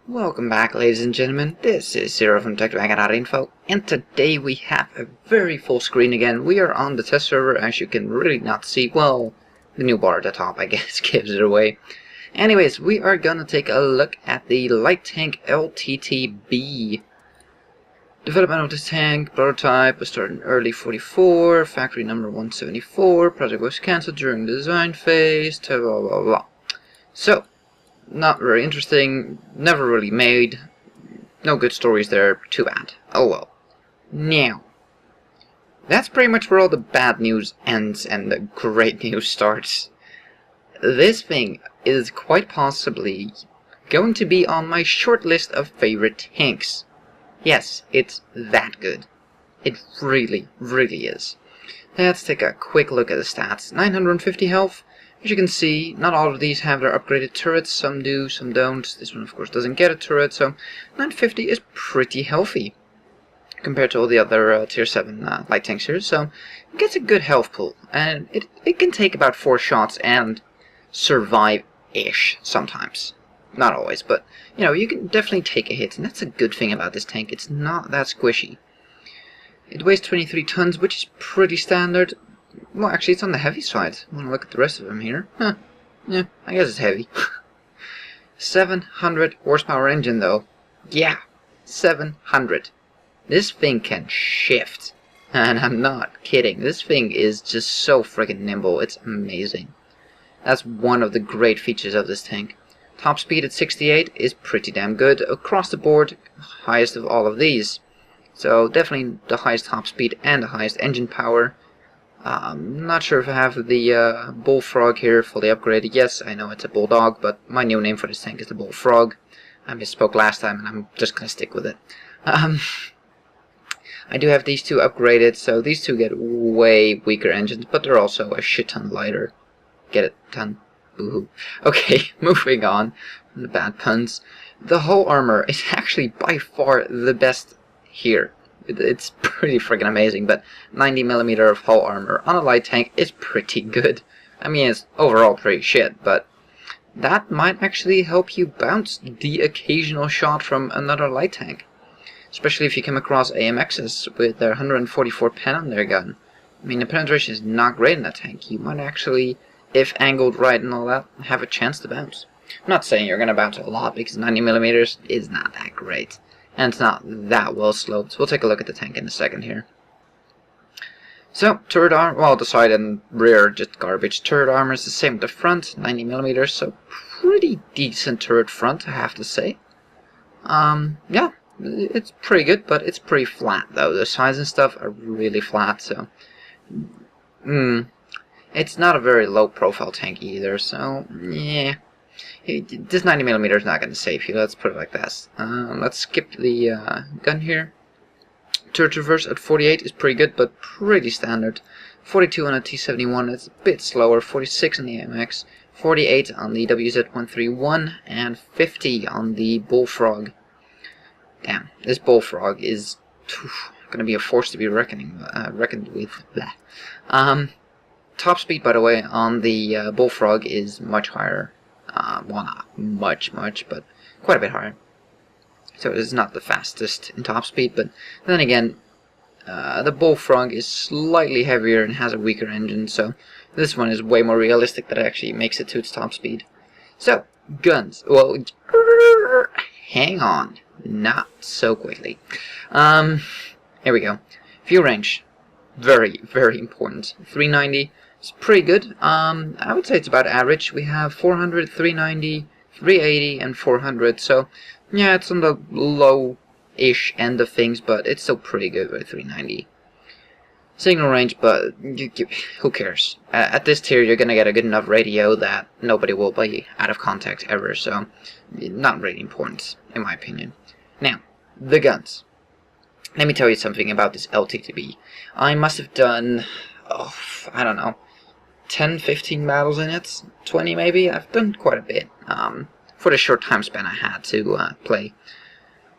Welcome back, ladies and gentlemen. This is Zero from TechDragon.info, and today we have a very full screen again. We are on the test server, as you can really not see. Well, the new bar at the top, I guess, gives it away. Anyways, we are gonna take a look at the light tank LTTB. Development of this tank, prototype was started in early 44, factory number 174, project was cancelled during the design phase, blah blah blah. So, not very interesting, never really made, no good stories there, too bad. Oh well. Now, that's pretty much where all the bad news ends and the great news starts. This thing is quite possibly going to be on my short list of favorite tanks. Yes, it's that good. It really, really is. Let's take a quick look at the stats. 950 health. As you can see, not all of these have their upgraded turrets. Some do, some don't. This one, of course, doesn't get a turret, so 950 is pretty healthy compared to all the other Tier 7 light tanks here. So it gets a good health pool, and it can take about 4 shots and survive-ish sometimes. Not always, but, you know, you can definitely take a hit, and that's a good thing about this tank. It's not that squishy. It weighs 23 tons, which is pretty standard. Well, actually, it's on the heavy side. I want to look at the rest of them here. Huh. Yeah, I guess it's heavy. 700 horsepower engine, though. Yeah, 700. This thing can shift. And I'm not kidding. This thing is just so friggin' nimble. It's amazing. That's one of the great features of this tank. Top speed at 68 is pretty damn good. Across the board, highest of all of these. So, definitely the highest top speed and the highest engine power. Not sure if I have the Bullfrog here fully upgraded. Yes, I know it's a Bulldog, but my new name for this tank is the Bullfrog. I misspoke last time, and I'm just gonna stick with it. I do have these two upgraded, so these two get way weaker engines, but they're also a shit ton lighter. Get it done. Boo-hoo. Okay, moving on from the bad puns. The hull armor is actually by far the best here. It's pretty freaking amazing, but 90mm of hull armor on a light tank is pretty good. I mean, it's overall pretty shit, but that might actually help you bounce the occasional shot from another light tank. Especially if you come across AMXs with their 144 pen on their gun. I mean, the penetration is not great in that tank. You might actually, if angled right and all that, have a chance to bounce. I'm not saying you're gonna bounce a lot, because 90mm is not that great. And it's not that well sloped. We'll take a look at the tank in a second here. So, turret armor, well, the side and rear, just garbage. Turret armor is the same with the front, 90mm, so pretty decent turret front, I have to say. Yeah, it's pretty good, but it's pretty flat, though. The sides and stuff are really flat, so... It's not a very low-profile tank either, so, yeah. This 90mm is not going to save you, let's put it like this. Let's skip the gun here. Turret reverse at 48 is pretty good, but pretty standard. 42 on a T71, it's a bit slower. 46 on the AMX, 48 on the WZ131, and 50 on the Bullfrog. Damn, this Bullfrog is going to be a force to be reckoned with. Blah. Top speed, by the way, on the Bullfrog is much higher. Well, not much, but quite a bit higher. So it is not the fastest in top speed, but then again, the Bullfrog is slightly heavier and has a weaker engine, so this one is way more realistic that it actually makes it to its top speed. So, guns. Well, hang on. Not so quickly. Here we go. Fuel range. Very, very important. 390. It's pretty good. I would say it's about average. We have 400, 390, 380, and 400. So, yeah, it's on the low-ish end of things, but it's still pretty good with 390. Signal range, but who cares? At this tier, you're gonna get a good enough radio that nobody will be out of contact ever. So, not really important, in my opinion. Now, the guns. Let me tell you something about this LTTB. I must have done, I don't know, 10, 15 battles in it, 20 maybe. I've done quite a bit for the short time span I had to play.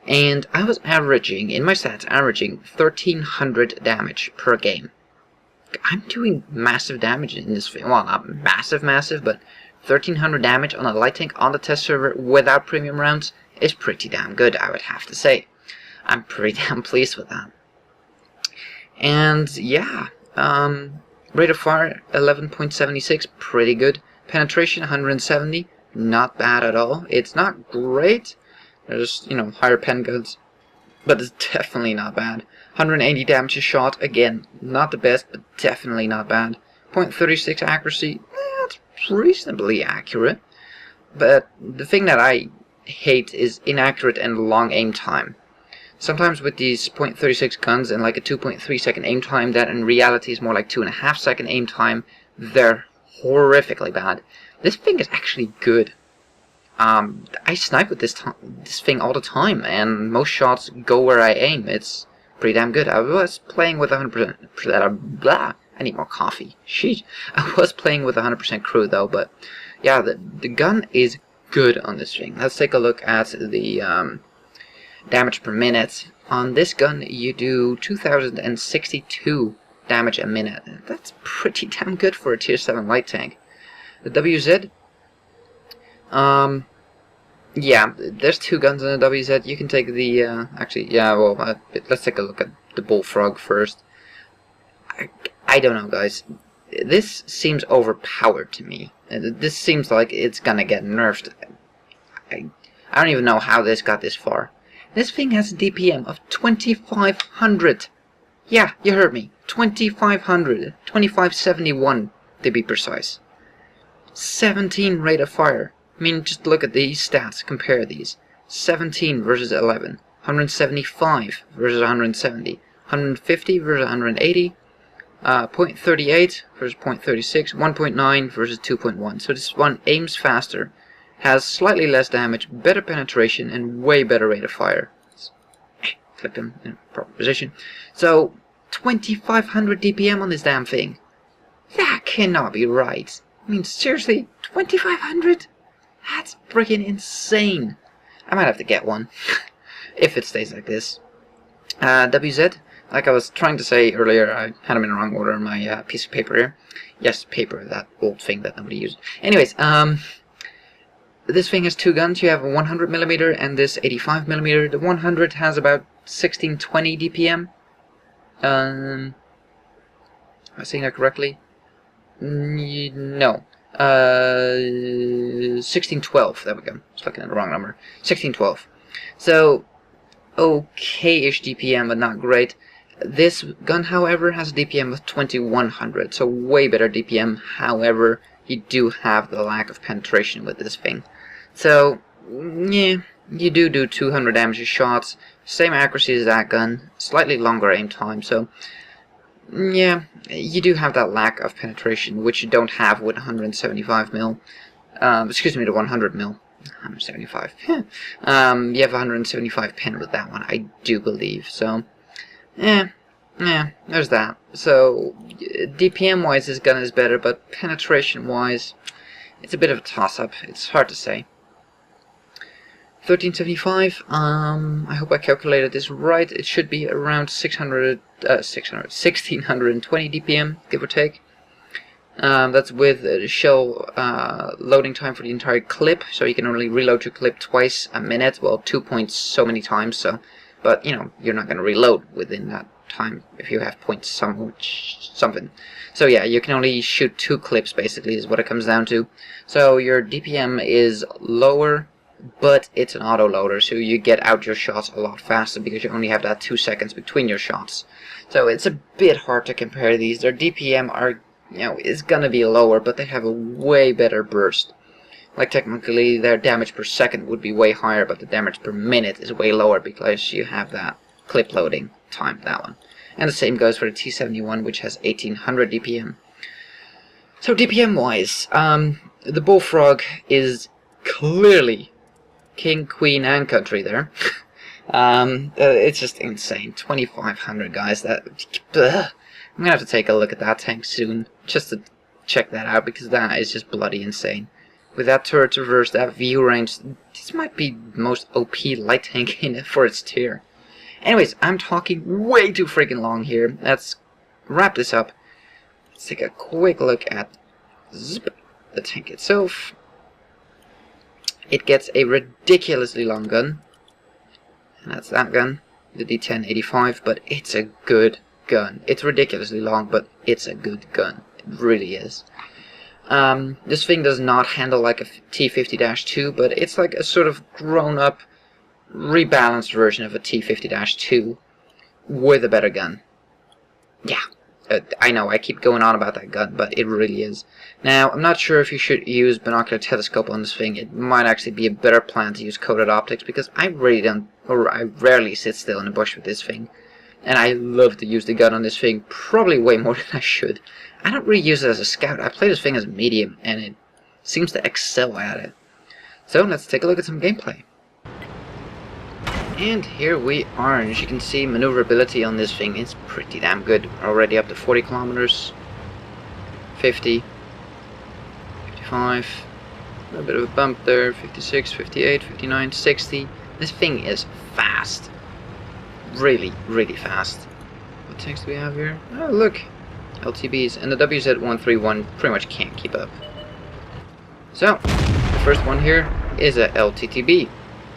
And I was averaging, in my stats, averaging 1300 damage per game. I'm doing massive damage in this, well, not massive, but 1300 damage on a light tank on the test server without premium rounds is pretty damn good, I would have to say. I'm pretty damn pleased with that. And yeah, rate of fire 11.76, pretty good. Penetration 170, not bad at all. It's not great. There's, you know, higher pen guns, but it's definitely not bad. 180 damage a shot, again, not the best, but definitely not bad. 0.36 accuracy, that's reasonably accurate. But the thing that I hate is inaccurate and long aim time. Sometimes with these 0.36 guns and like a 2.3 second aim time, that in reality is more like 2.5 second aim time, they're horrifically bad. This thing is actually good. I snipe with this thing all the time, and most shots go where I aim. It's pretty damn good. I was playing with 100%. Blah. I need more coffee. Sheesh. I was playing with 100% crew though, but yeah, the gun is good on this thing. Let's take a look at the damage per minute. On this gun, you do 2,062 damage a minute. That's pretty damn good for a tier 7 light tank. The WZ, yeah, there's two guns in the WZ. You can take the, actually, yeah, well, let's take a look at the Bullfrog first. I don't know, guys. This seems overpowered to me. This seems like it's gonna get nerfed. I don't even know how this got this far. This thing has a DPM of 2,500. Yeah, you heard me. 2,500. 2,571 to be precise. 17 rate of fire. I mean, just look at these stats. Compare these. 17 versus 11. 175 versus 170. 150 versus 180. 0.38 versus 0.36. 1.9 versus 2.1. So this one aims faster, has slightly less damage, better penetration, and way better rate of fire. Click them in proper position. So 2,500 DPM on this damn thing. That cannot be right. I mean, seriously, 2,500? That's freaking insane. I might have to get one if it stays like this. WZ, like I was trying to say earlier, I had them in the wrong order on my piece of paper here. Yes, paper, that old thing that nobody uses. Anyways, this thing has two guns. You have a 100mm and this 85mm. The 100 has about 1620 DPM. Am I saying that correctly? No. 1612. There we go. I was looking at the wrong number. 1612. So, okay-ish DPM, but not great. This gun, however, has a DPM of 2100, so way better DPM. However, you do have the lack of penetration with this thing. So, yeah, you do 200 damage a shot, same accuracy as that gun, slightly longer aim time, so, yeah, you do have that lack of penetration, which you don't have with 175mm, excuse me, the 100mm, 175, you have 175 pen with that one, I do believe, so, yeah, there's that. So, DPM-wise, this gun is better, but penetration-wise, it's a bit of a toss-up, it's hard to say. 1375, I hope I calculated this right. It should be around 1620 DPM, give or take. That's with the shell loading time for the entire clip, so you can only reload your clip twice a minute, well, 2 points so many times, so, but, you know, you're not going to reload within that time if you have points something. So yeah, you can only shoot 2 clips, basically, is what it comes down to. So your DPM is lower, but it's an auto-loader, so you get out your shots a lot faster because you only have that 2 seconds between your shots. So it's a bit hard to compare these. Their DPM are, you know, is gonna be lower, but they have a way better burst. Like, technically, their damage per second would be way higher, but the damage per minute is way lower because you have that clip loading time, that one. And the same goes for the T71, which has 1800 DPM. So DPM-wise, the Bullfrog is clearly king, queen, and country there. It's just insane. 2,500, guys. That I'm gonna have to take a look at that tank soon, just to check that out, because that is just bloody insane. With that turret reverse, that view range, this might be the most OP light tank in it for its tier. Anyways, I'm talking way too freaking long here. Let's wrap this up. Let's take a quick look at the tank itself. It gets a ridiculously long gun, and that's that gun, the D1085, but it's a good gun. It's ridiculously long, but it's a good gun. It really is. This thing does not handle like a T50-2, but it's like a sort of grown-up, rebalanced version of a T50-2 with a better gun. Yeah. I know, I keep going on about that gun, but it really is. Now, I'm not sure if you should use binocular telescope on this thing. It might actually be a better plan to use coated optics, because I really don't, or I rarely sit still in a bush with this thing. And I love to use the gun on this thing, probably way more than I should. I don't really use it as a scout. I play this thing as a medium, and it seems to excel at it. So, let's take a look at some gameplay. And here we are, and as you can see, maneuverability on this thing is pretty damn good. Already up to 40 kilometers, 50, 55, a little bit of a bump there, 56, 58, 59, 60. This thing is fast. Really, really fast. What tanks do we have here? Oh, look, LTBs, and the WZ-131 pretty much can't keep up. So, the first one here is a LTTB.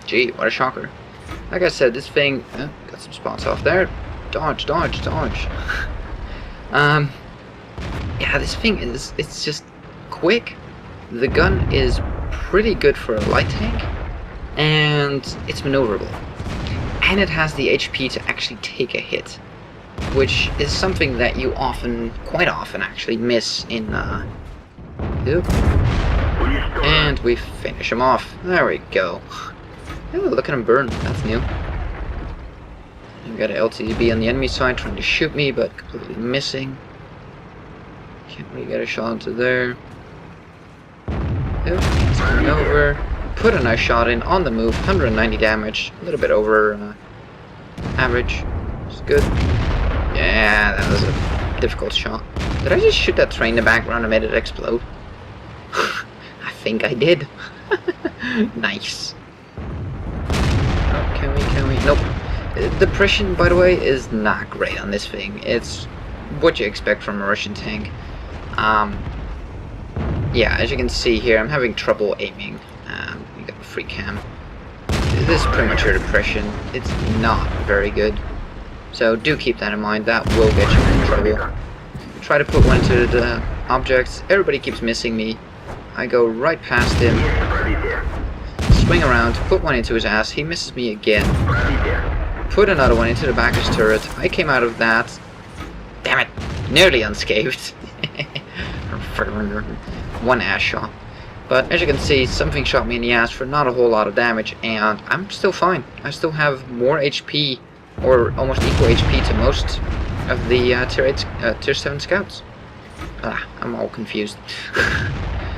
Gee, what a shocker. Like I said, this thing got some spots off there. Dodge, dodge, dodge. Yeah, this thing it's just quick. The gun is pretty good for a light tank, and it's maneuverable. And it has the HP to actually take a hit, which is something that you quite often actually miss in and we finish him off. There we go. Oh, look at him burn. That's new. We've got an LTTB on the enemy side trying to shoot me, but completely missing. Can't really get a shot into there. Yep, he's coming over. Put a nice shot in on the move. 190 damage. A little bit over average. It's good. Yeah, that was a difficult shot. Did I just shoot that train in the background and made it explode? I think I did. Nice. Can we? Nope. The depression, by the way, is not great on this thing. It's what you expect from a Russian tank. Yeah, as you can see here, I'm having trouble aiming. We got a free cam. This is premature depression. It's not very good. So do keep that in mind. That will get you in trouble. Try to put one into the objects. Everybody keeps missing me. I go right past him. Swing around, put one into his ass, he misses me again. Put another one into the back of his turret. I came out of that. Damn it, nearly unscathed. One ass shot. But as you can see, something shot me in the ass for not a whole lot of damage, and I'm still fine. I still have more HP, or almost equal HP to most of the Tier 7 scouts. I'm all confused.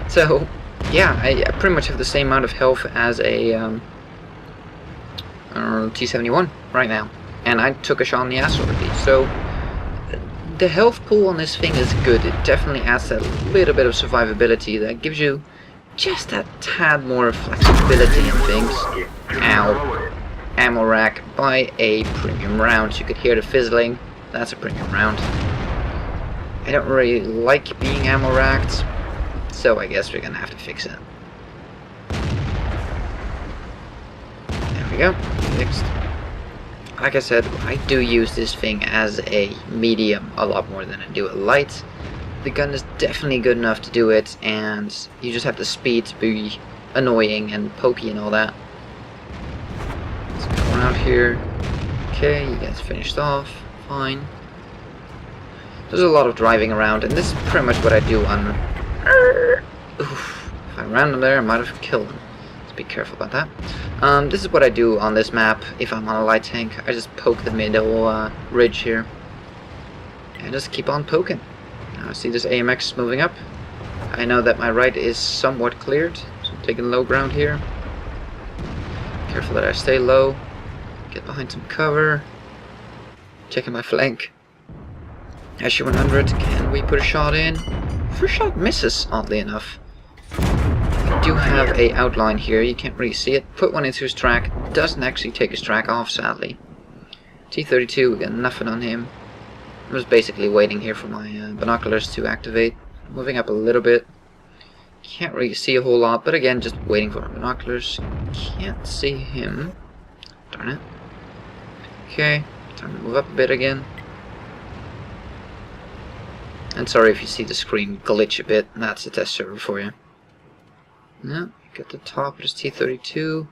So, yeah, I pretty much have the same amount of health as a T-71 right now, and I took a shot in the ass already. So the health pool on this thing is good. It definitely adds that little bit of survivability that gives you just a tad more flexibility in things. Ow. Ammo rack by a premium round. You could hear the fizzling. That's a premium round. I don't really like being ammo racked, so I guess we're gonna have to fix it. There we go, fixed. Like I said, I do use this thing as a medium a lot more than I do a light. The gun is definitely good enough to do it, and you just have the speed to be annoying and pokey and all that. Let's go around here. Okay, you guys finished off, fine. There's a lot of driving around, and this is pretty much what I do on... Oof, if I ran them there, I might have killed them. Let's be careful about that. This is what I do on this map if I'm on a light tank. I just poke the middle ridge here. And just keep on poking. Now I see this AMX moving up. I know that my right is somewhat cleared, so I'm taking low ground here. Careful that I stay low. Get behind some cover. Checking my flank. SU-100, can we put a shot in? First shot misses, oddly enough. I do have a outline here, you can't really see it. Put one into his track, doesn't actually take his track off, sadly. T-32, we got nothing on him. I was basically waiting here for my binoculars to activate. Moving up a little bit. Can't really see a whole lot, but again, just waiting for binoculars. Can't see him. Darn it. Okay, time to move up a bit again. And sorry if you see the screen glitch a bit, that's a test server for you. Yeah, get the top of this T-32.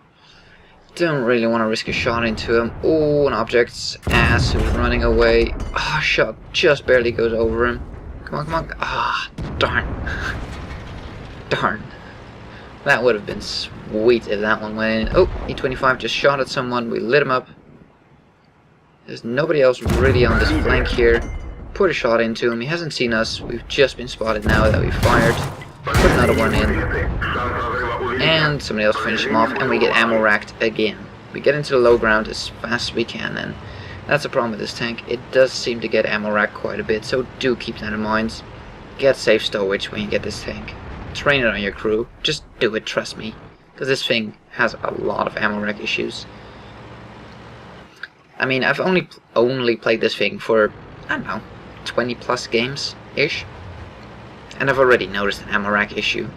Don't really want to risk a shot into him. Oh, an object's ass who's running away. Ah, shot just barely goes over him. Come on, come on. Ah, darn. Darn. That would have been sweet if that one went in. Oh, E-25 just shot at someone. We lit him up. There's nobody else really on this flank here. Put a shot into him. He hasn't seen us. We've just been spotted now that we fired. Put another one in. And somebody else finish him off. And we get ammo racked again. We get into the low ground as fast as we can. And that's the problem with this tank. It does seem to get ammo racked quite a bit. So do keep that in mind. Get safe stowage when you get this tank. Train it on your crew. Just do it, trust me. Because this thing has a lot of ammo rack issues. I mean, I've only played this thing for, I don't know, 20 plus games-ish. And I've already noticed an ammo rack issue.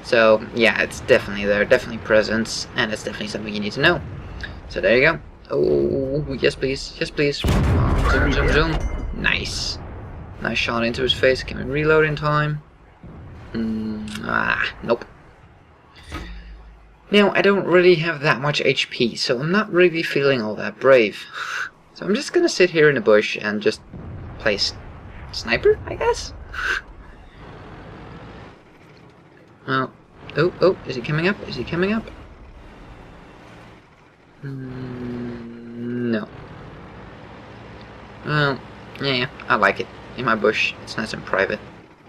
So, yeah, it's definitely there, definitely present, and it's definitely something you need to know. So there you go. Oh, yes please, yes please. Zoom, zoom, zoom. Nice. Nice shot into his face. Can we reload in time? Nope. Now, I don't really have that much HP, so I'm not really feeling all that brave. So I'm just gonna sit here in the bush and just play sniper, I guess? Well, oh, is he coming up? Is he coming up? No. Well, yeah, I like it. In my bush, it's nice and private.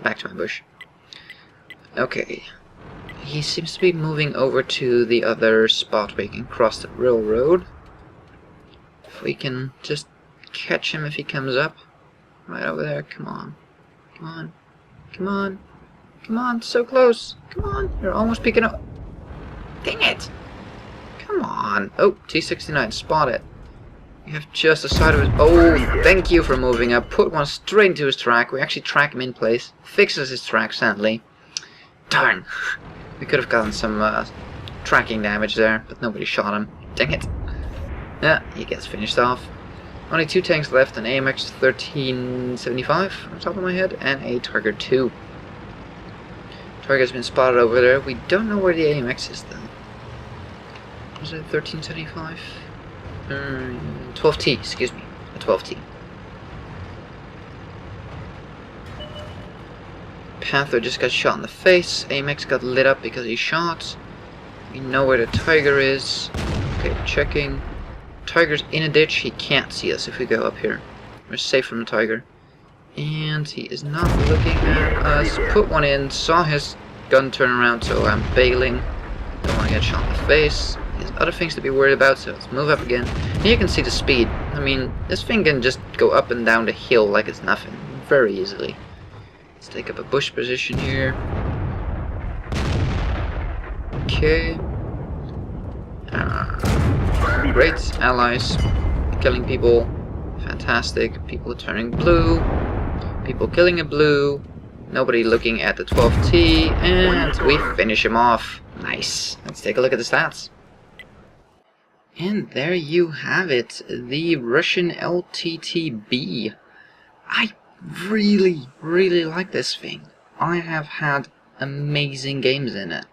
Back to my bush. Okay. He seems to be moving over to the other spot where he can cross the railroad. If we can just catch him if he comes up. Right over there, come on. Come on. Come on. Come on, so close. Come on, you're almost peeking up. Dang it! Come on. Oh, T-69, spot it. You have just the side of his... Oh, thank you for moving up. Put one straight into his track. We actually track him in place. Fixes his track, sadly. Darn. We could have gotten some tracking damage there, but nobody shot him. Dang it. Yeah, he gets finished off. Only 2 tanks left, an AMX 1375 on top of my head, and a Tiger 2. Tiger's been spotted over there. We don't know where the AMX is though. Was it 1375? 12T, excuse me. A 12T. Panther just got shot in the face. AMX got lit up because he shot. We know where the Tiger is. Okay, checking. Tiger's in a ditch. He can't see us if we go up here. We're safe from the Tiger. And he is not looking at us. Put one in. Saw his gun turn around, so I'm bailing. Don't want to get shot in the face. There's other things to be worried about, so let's move up again. Here you can see the speed. I mean, this thing can just go up and down the hill like it's nothing. Very easily. Let's take up a bush position here. Okay. Great. Allies. Killing people. Fantastic. People turning blue. People killing a blue. Nobody looking at the 12T. And we finish him off. Nice. Let's take a look at the stats. And there you have it. The Russian LTTB. I really like this thing. I have had amazing games in it.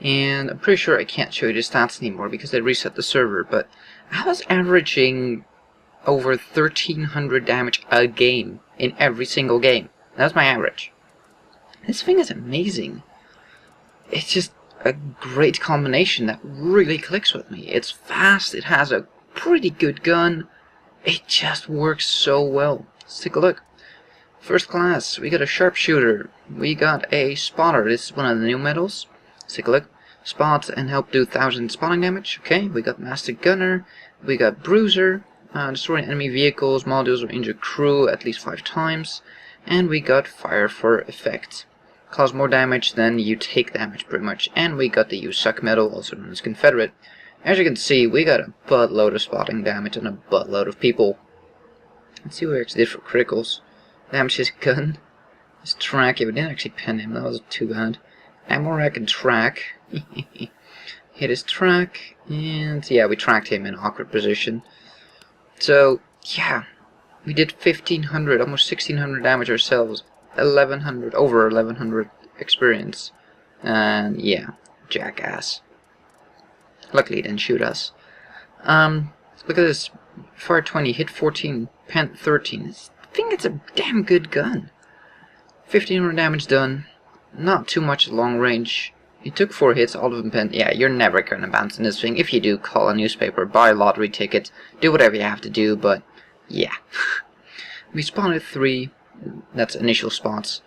And I'm pretty sure I can't show you the stats anymore because they reset the server, but I was averaging over 1300 damage a game in every single game. That's my average. This thing is amazing. It's just a great combination that really clicks with me. It's fast, it has a pretty good gun. It just works so well. Let's take a look. First class, we got a sharpshooter. We got a spotter. This is one of the new medals. Let's take a look. Spot and help do 1000 spotting damage. Okay, we got master gunner. We got bruiser. Destroying enemy vehicles, modules, or injure crew at least 5 times. And we got fire for effect. Cause more damage than you take damage, pretty much. And we got the You Suck medal, also known as Confederate. As you can see, we got a buttload of spotting damage and a buttload of people. Let's see what we actually did for criticals. Damage his gun. His track, yeah, we didn't actually pen him, that was too bad. ammo rack and track. Hit his track, and yeah, we tracked him in an awkward position. So yeah, we did 1500, almost 1600 damage ourselves, 1100, over 1100 experience, and yeah, jackass. Luckily, he didn't shoot us. Look at this, fire 20, hit 14, pent 13. I think it's a damn good gun. 1500 damage done, not too much long range. He took 4 hits, all of them pent. Yeah, you're never gonna bounce in this thing. If you do, call a newspaper, buy a lottery ticket, do whatever you have to do, but yeah. We spawned at 3, that's initial spots.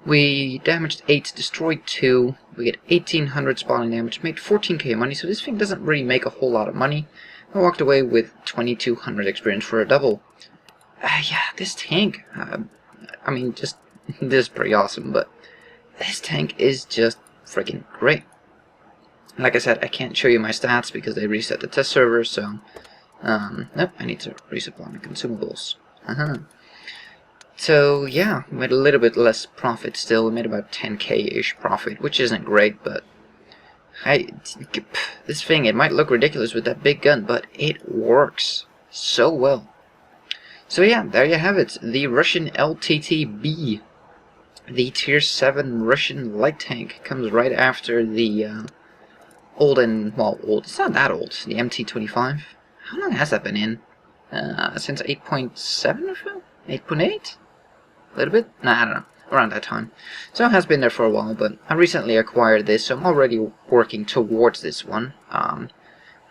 We damaged 8, destroyed 2, we get 1800 spawning damage, made 14k money, so this thing doesn't really make a whole lot of money. I walked away with 2200 experience for a double. Yeah, this tank, I mean, just, this is pretty awesome, but this tank is just freaking great. Like I said, I can't show you my stats because they reset the test server, so nope, I need to resupply my consumables. So yeah, we made a little bit less profit still. We made about 10k-ish profit, which isn't great, but this thing, it might look ridiculous with that big gun, but it works so well. So yeah, there you have it, the Russian LTTB. The tier 7 Russian light tank comes right after the old, it's not that old, the MT25. How long has that been in? Since 8.7 or so? 8.8? A little bit? Nah, I don't know. Around that time. So it has been there for a while, but I recently acquired this, so I'm already working towards this one. How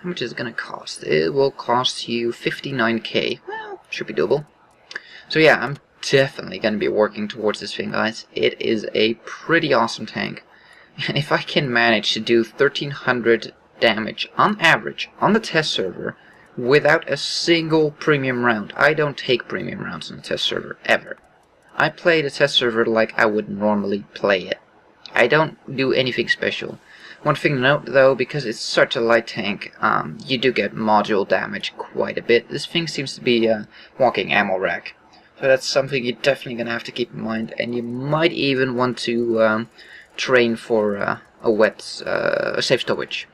much is it gonna cost? It will cost you 59k. Well, should be doable. So yeah, I'm definitely going to be working towards this thing, guys. It is a pretty awesome tank, and if I can manage to do 1300 damage on average on the test server without a single premium round. I don't take premium rounds on the test server ever. I play the test server like I would normally play it. I don't do anything special. One thing to note though, because it's such a light tank, you do get module damage quite a bit. This thing seems to be a walking ammo rack. So that's something you're definitely going to have to keep in mind, and you might even want to train for a safe storage.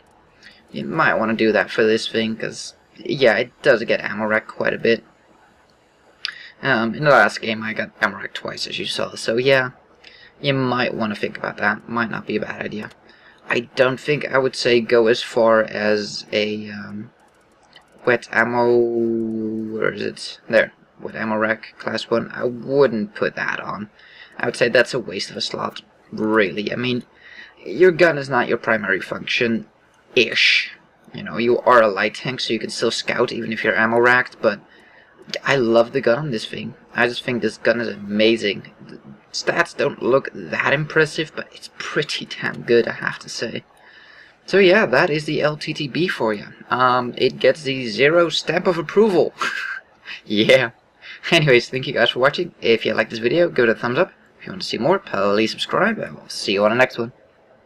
You might want to do that for this thing, because yeah, it does get ammo rack quite a bit. In the last game I got ammo rack twice, as you saw, so yeah, you might want to think about that. Might not be a bad idea. I don't think I would say go as far as a wet ammo, where is it? There. With ammo rack class 1, I wouldn't put that on. I would say that's a waste of a slot, really. I mean, your gun is not your primary function-ish. You know, you are a light tank, so you can still scout even if you're ammo racked, but I love the gun on this thing. I just think this gun is amazing. The stats don't look that impressive, but it's pretty damn good, I have to say. So yeah, that is the LTTB for you. It gets the 0 stamp of approval. Yeah. Anyways, thank you guys for watching. If you like this video, give it a thumbs up. If you want to see more, please subscribe, and we'll see you on the next one.